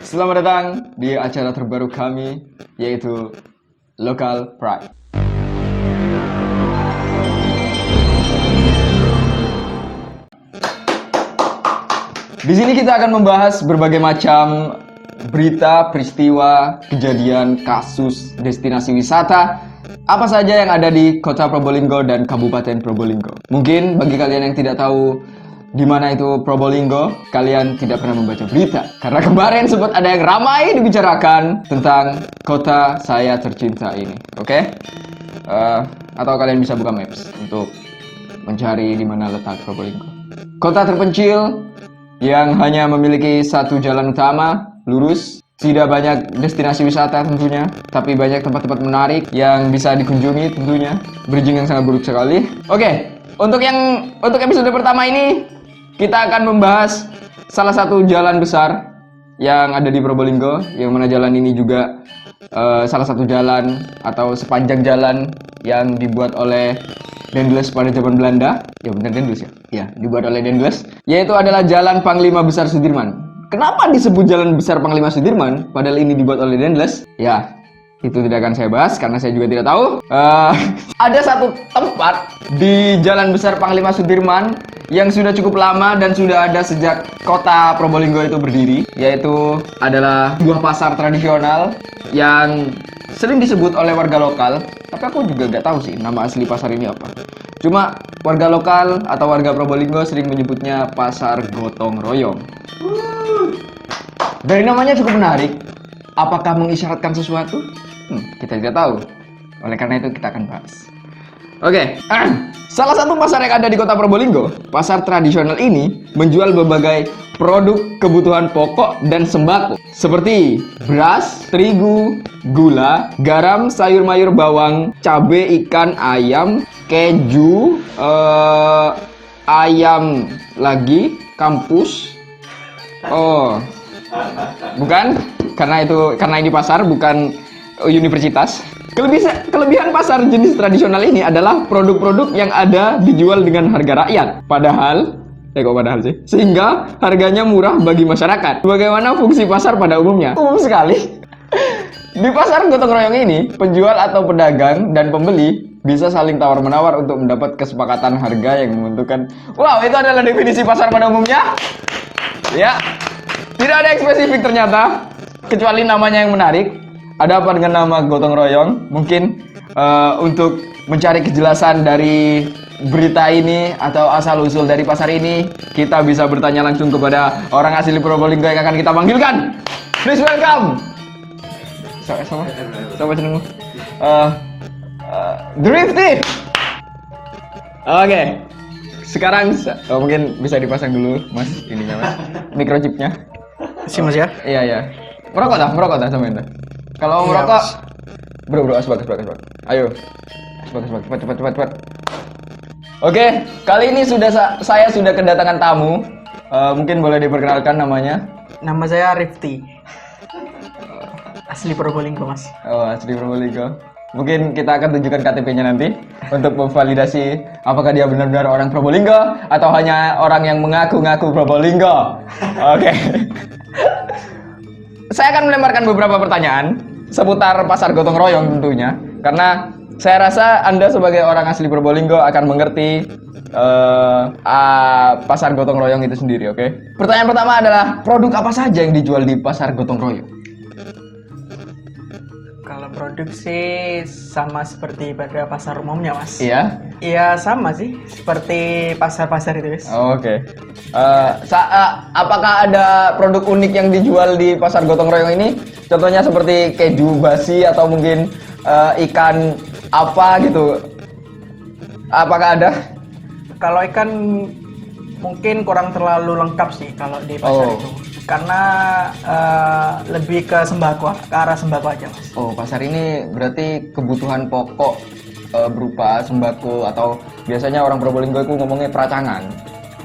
Selamat datang di acara terbaru kami, yaitu Local Pride. Di sini kita akan membahas berbagai macam berita, peristiwa, kejadian, kasus, destinasi wisata, apa saja yang ada di Kota Probolinggo dan Kabupaten Probolinggo. Mungkin bagi kalian yang tidak tahu di mana itu Probolinggo, kalian tidak pernah membaca berita. Karena kemarin sempat ada yang ramai dibicarakan tentang kota saya tercinta ini. Oke? Atau kalian bisa buka Maps untuk mencari di mana letak Probolinggo. Kota terpencil yang hanya memiliki satu jalan utama, lurus. Tidak banyak destinasi wisata tentunya, tapi banyak tempat-tempat menarik yang bisa dikunjungi tentunya. Bridging yang sangat buruk sekali. Oke, untuk episode pertama ini kita akan membahas salah satu jalan besar yang ada di Probolinggo, yang mana jalan ini juga salah satu jalan atau sepanjang jalan yang dibuat oleh Dendles pada zaman Belanda. Ya benar Dendles ya? Ya, dibuat oleh Dendles. Yaitu adalah Jalan Panglima Besar Sudirman. Kenapa disebut Jalan Besar Panglima Sudirman? Padahal ini dibuat oleh Dendles. Ya, itu tidak akan saya bahas karena saya juga tidak tahu. Ada satu tempat di Jalan Besar Panglima Sudirman yang sudah cukup lama dan sudah ada sejak kota Probolinggo itu berdiri, yaitu adalah sebuah pasar tradisional yang sering disebut oleh warga lokal, tapi aku juga nggak tahu sih nama asli pasar ini apa. Cuma warga lokal atau warga Probolinggo sering menyebutnya Pasar Gotong Royong. Dari namanya cukup menarik. Apakah mengisyaratkan sesuatu? Kita tidak tahu. Oleh karena itu kita akan bahas. Oke, salah satu pasar yang ada di kota Probolinggo, pasar tradisional ini menjual berbagai produk kebutuhan pokok dan sembako seperti beras, terigu, gula, garam, sayur mayur, bawang, cabai, ikan, ayam, keju, ayam lagi, kampus. Oh, bukan? Karena ini pasar bukan universitas. Kelebihan pasar jenis tradisional ini adalah produk-produk yang ada dijual dengan harga rakyat. Padahal sih? Sehingga harganya murah bagi masyarakat. Bagaimana fungsi pasar pada umumnya? Umum sekali. Di pasar gotong royong ini, penjual atau pedagang dan pembeli bisa saling tawar-menawar untuk mendapat kesepakatan harga yang menguntungkan. Wow, itu adalah definisi pasar pada umumnya. Ya, tidak ada yang spesifik ternyata, kecuali namanya yang menarik. Ada apa dengan nama gotong royong? Mungkin untuk mencari kejelasan dari berita ini atau asal-usul dari pasar ini, kita bisa bertanya langsung kepada orang asli Probolinggo yang akan kita panggilkan. Please welcome. Sama senengmu. Drifty. Oke. Sekarang mungkin bisa dipasang dulu, Mas, ininya, Mas. Microchipnya. Si Mas ya? Iya. Merokok dah sama itu. Kalau iya, merokok, bro, asbak. Ayo, cepat. Oke, kali ini saya sudah kedatangan tamu. Mungkin boleh diperkenalkan namanya? Nama saya Rifty. Asli Probolinggo, Mas. Oh, asli Probolinggo. Mungkin kita akan tunjukkan KTP-nya nanti untuk memvalidasi apakah dia benar-benar orang Probolinggo atau hanya orang yang mengaku-ngaku Probolinggo. Oke. Saya akan melemparkan beberapa pertanyaan seputar pasar gotong royong tentunya, karena saya rasa Anda sebagai orang asli Probolinggo akan mengerti pasar gotong royong itu sendiri, oke? Pertanyaan pertama adalah, produk apa saja yang dijual di pasar gotong royong? Kalau produksi sama seperti pada pasar umumnya, Mas. Iya? Iya, sama sih, seperti pasar-pasar itu, Mas. Oh, oke. Apakah ada produk unik yang dijual di pasar gotong royong ini? Contohnya seperti keju basi atau mungkin ikan apa gitu. Apakah ada? Kalau ikan mungkin kurang terlalu lengkap sih kalau di pasar itu. Karena lebih ke sembako, ke arah sembako aja, Mas. Oh, pasar ini berarti kebutuhan pokok berupa sembako, atau biasanya orang Probolinggo itu ngomongnya peracangan.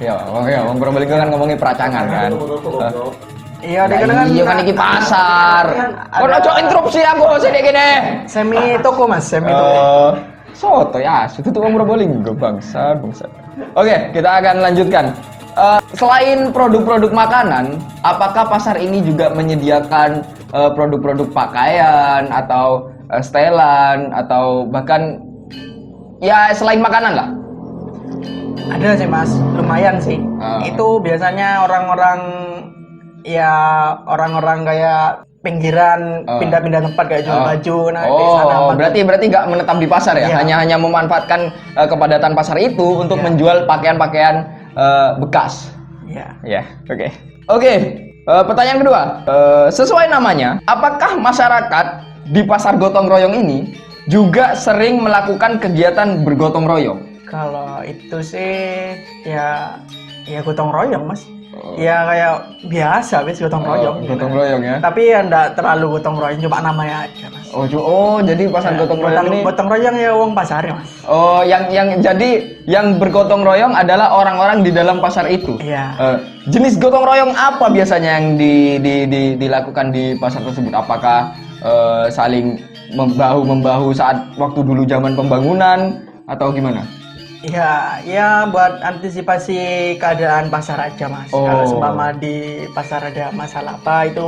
Ya, orang Probolinggo kan ngomongnya peracangan kan. Iya, iya kan iki pasar. Kok ojo interupsi aku sini gini. Semi toko, Mas, semi toko. Soto ya, itu tuh Probolinggo bangsa. Oke, kita akan lanjutkan. Selain produk-produk makanan, apakah pasar ini juga menyediakan produk-produk pakaian atau setelan atau bahkan ya selain makanan lah? Ada sih mas, lumayan sih. Itu biasanya orang-orang kayak pinggiran pindah-pindah tempat kayak jual baju. Nah di sana berarti nggak menetap di pasar ya? Iya. Hanya memanfaatkan kepadatan pasar itu untuk menjual pakaian-pakaian bekas. Iya. Ya, oke. Pertanyaan kedua, sesuai namanya, apakah masyarakat di pasar gotong royong ini juga sering melakukan kegiatan bergotong royong? Kalau itu sih ya gotong royong mas. Ya kayak biasa wis gotong royong. Gotong royong ya. Tapi ya enggak terlalu gotong royong, cuma namanya aja mas. Jadi pasar gotong royong ini. Gotong royong ya uang pasar ya mas. Yang bergotong royong adalah orang-orang di dalam pasar itu. Iya. Jenis gotong royong apa biasanya yang dilakukan di pasar tersebut? Apakah saling membahu saat waktu dulu zaman pembangunan atau gimana? Ya buat antisipasi keadaan pasar aja mas. Kalau seumpama di pasar ada masalah apa itu.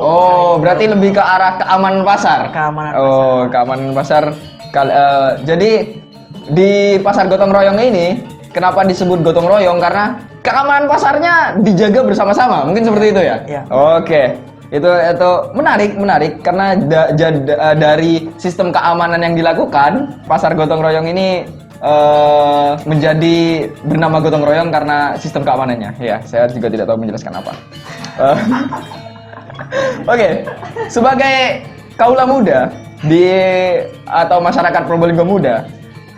Berarti lebih ke arah keamanan pasar. Keamanan pasar. Jadi di pasar gotong royong ini kenapa disebut gotong royong? Karena keamanan pasarnya dijaga bersama-sama. Mungkin seperti itu ya? Iya. Oke. Itu menarik karena dari sistem keamanan yang dilakukan, pasar gotong royong ini menjadi bernama gotong royong karena sistem keamanannya. Ya, saya juga tidak tahu menjelaskan apa. Oke. Sebagai kaula muda atau masyarakat Probolinggo muda,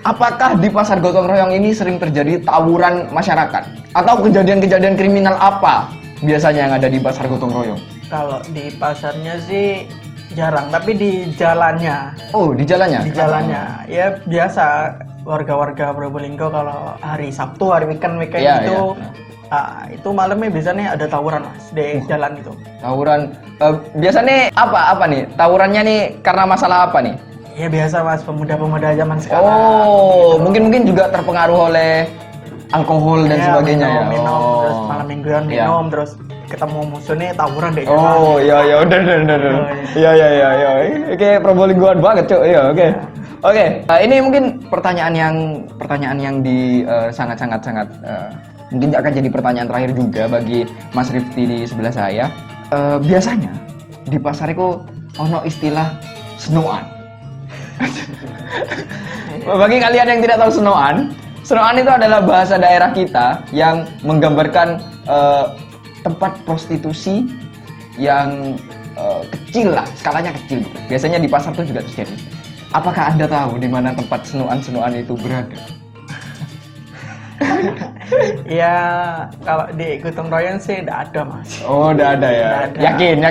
apakah di pasar gotong royong ini sering terjadi tawuran masyarakat atau kejadian-kejadian kriminal apa biasanya yang ada di pasar gotong royong? Kalau di pasarnya sih jarang, tapi di jalannya. Di jalannya? Di jalannya. Ya biasa warga-warga Probolinggo kalau hari Sabtu, hari weekend itu itu malamnya biasanya ada tawuran mas di jalan itu. Tawuran biasanya apa nih? Tawurannya nih karena masalah apa nih? Ya biasa mas, pemuda-pemuda zaman sekarang. Mungkin juga terpengaruh oleh alkohol dan sebagainya minum, terus malam mingguan minum, terus ketemu musuhnya tawuran deh. Udah. Iya. Oke, Probolinggoan banget, Cuk. Iya, oke. Oke, ini mungkin pertanyaan yang sangat mungkin akan jadi pertanyaan terakhir juga bagi Mas Rifty di sebelah saya. Biasanya di pasar itu ono istilah senoan. Bagi kalian yang tidak tahu senoan itu adalah bahasa daerah kita yang menggambarkan tempat prostitusi yang kecil lah, skalanya kecil. Biasanya di pasar itu juga terjadi. Apakah Anda tahu di mana tempat senoan itu berada? Ya kalau di gotong royong sih tidak ada mas. Tidak ada ya. Ada. Yakin.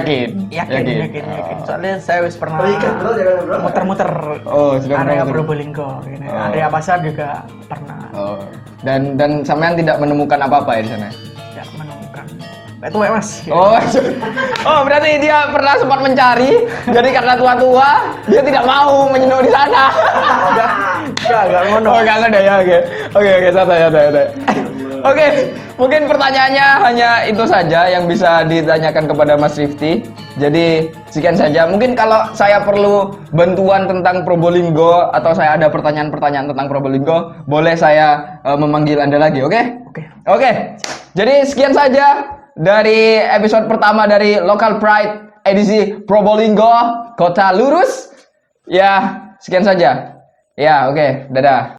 Soalnya saya wis pernah muter-muter area Probolinggo, area pasar juga pernah. Dan sampean tidak menemukan apa-apa ya di sana? Tidak menemukan. Itu mas. Berarti dia pernah sempat mencari, jadi karena tua-tua dia tidak mau menyenuh di sana. Enggak ngono. Enggak ada ya, oke, santai. Oke, mungkin pertanyaannya hanya itu saja yang bisa ditanyakan kepada Mas Rifty. Jadi sekian saja. Mungkin kalau saya perlu bantuan tentang Probolinggo atau saya ada pertanyaan-pertanyaan tentang Probolinggo, boleh saya memanggil Anda lagi, oke? Oke. Jadi sekian saja dari episode pertama dari Local Pride edisi Probolinggo Kota Lurus. Ya, sekian saja. Ya, oke, dadah.